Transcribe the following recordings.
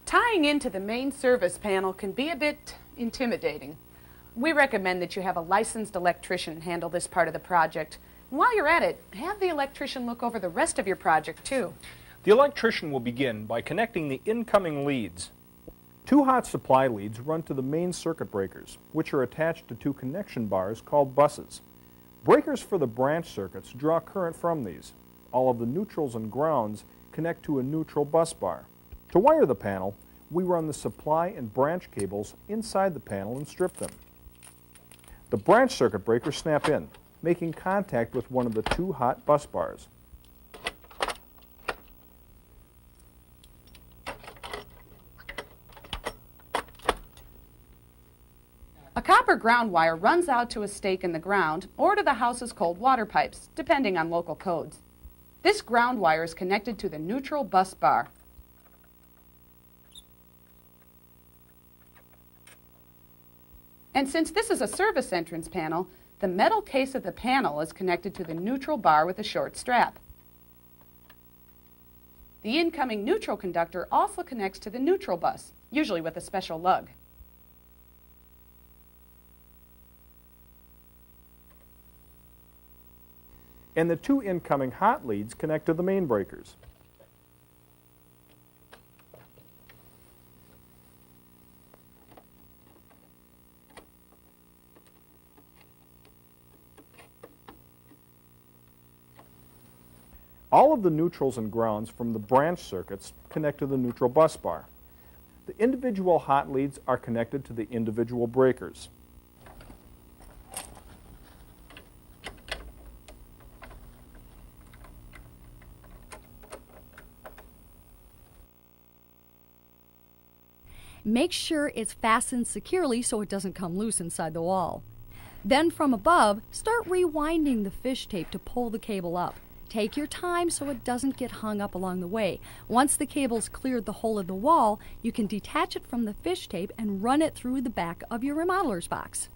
Tying into the main service panel can be a bit intimidating. We recommend that you have a licensed electrician handle this part of the project. While you're at it, have the electrician look over the rest of your project too. The electrician will begin by connecting the incoming leads. Two hot supply leads run to the main circuit breakers, which are attached to two connection bars called buses. Breakers for the branch circuits draw current from these. All of the neutrals and grounds connect to a neutral bus bar. To wire the panel, we run the supply and branch cables inside the panel and strip them. The branch circuit breakers snap in, making contact with one of the two hot bus bars. A copper ground wire runs out to a stake in the ground or to the house's cold water pipes, depending on local codes. This ground wire is connected to the neutral bus bar. And since this is a service entrance panel, the metal case of the panel is connected to the neutral bar with a short strap. The incoming neutral conductor also connects to the neutral bus, usually with a special lug. And the two incoming hot leads connect to the main breakers. All of the neutrals and grounds from the branch circuits connect to the neutral bus bar. The individual hot leads are connected to the individual breakers. Make sure it's fastened securely so it doesn't come loose inside the wall. Then from above, start rewinding the fish tape to pull the cable up. Take your time so it doesn't get hung up along the way. Once the cable's cleared the hole in the wall, you can detach it from the fish tape and run it through the back of your remodeler's box.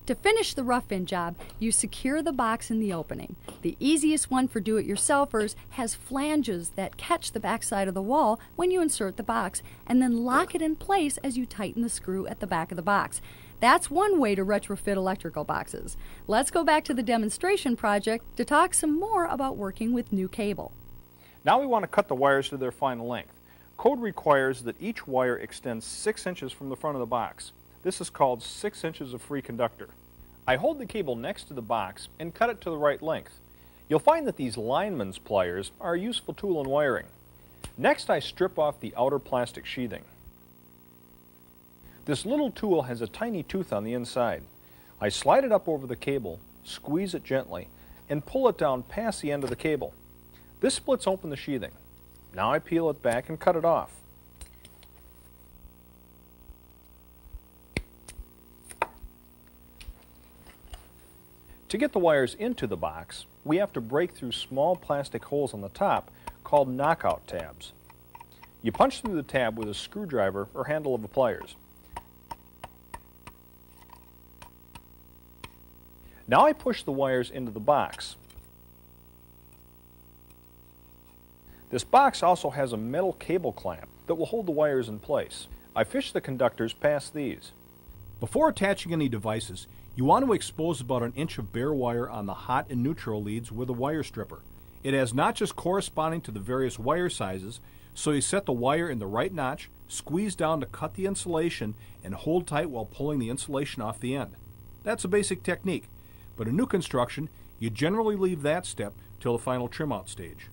To finish the rough-in job, you secure the box in the opening. The easiest one for do-it-yourselfers has flanges that catch the backside of the wall when you insert the box and then lock it in place as you tighten the screw at the back of the box. That's one way to retrofit electrical boxes. Let's go back to the demonstration project to talk some more about working with new cable. Now we want to cut the wires to their final length. Code requires that each wire extends 6 inches from the front of the box. This is called 6 inches of free conductor. I hold the cable next to the box and cut it to the right length. You'll find that these lineman's pliers are a useful tool in wiring. Next, I strip off the outer plastic sheathing. This little tool has a tiny tooth on the inside. I slide it up over the cable, squeeze it gently, and pull it down past the end of the cable. This splits open the sheathing. Now I peel it back and cut it off. To get the wires into the box, we have to break through small plastic holes on the top called knockout tabs. You punch through the tab with a screwdriver or handle of the pliers. Now I push the wires into the box. This box also has a metal cable clamp that will hold the wires in place. I fish the conductors past these. Before attaching any devices, you want to expose about 1 inch of bare wire on the hot and neutral leads with a wire stripper. It has notches corresponding to the various wire sizes, so you set the wire in the right notch, squeeze down to cut the insulation, and hold tight while pulling the insulation off the end. That's a basic technique, but in new construction, you generally leave that step till the final trim out stage.